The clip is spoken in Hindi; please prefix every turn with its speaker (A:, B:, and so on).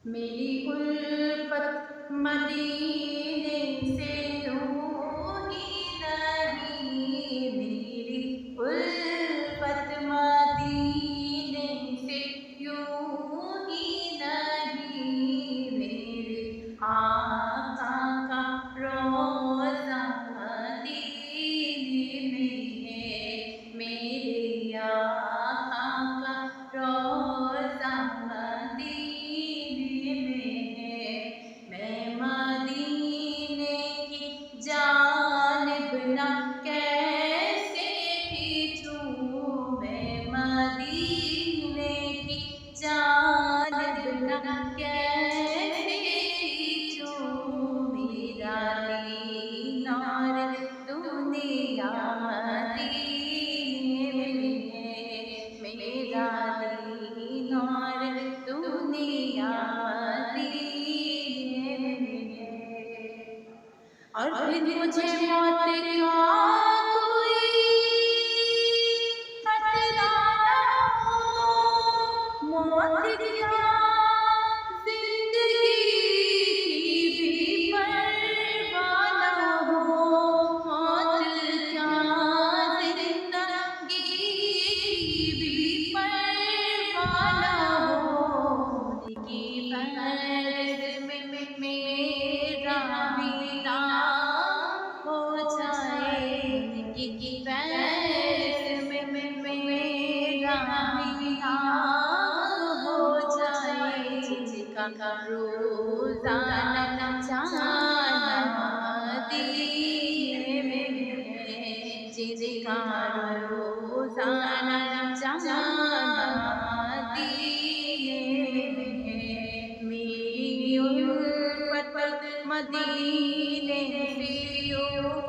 A: मेरी उल्फत मदीने से यूं ही नहीं, मेरी उल्फत मदीने से यूं ही नहीं, मेरे आका का रोज़ा मदीने में है, मेरे आका का रोज़ा मदीने में है। मैं मदीने की जानिब ना कैसे खींचूं, मैं मदीने की जानिब ना कैसे खींचूं, मेरा दीनार दुनिया मदीने में है, मेरा दीनार दुनिया मदीने में है। और फिर मुझे मौत का कोई खतरा ना हो, मौत क्या जिंदगी की भी परवाह ना हो, मौत क्या जिंदगी की भी परवाह ना हो, उनकी फैज़ में मेरा भी नाम हो जाए, उनकी फैज़ में मेरा भी नाम हो जाए, जिनका रोज़ाना जाना मदीने में है, जिनका रोज़ाना जाना मदीने में है। मेरी उल्फत मदीने से यूं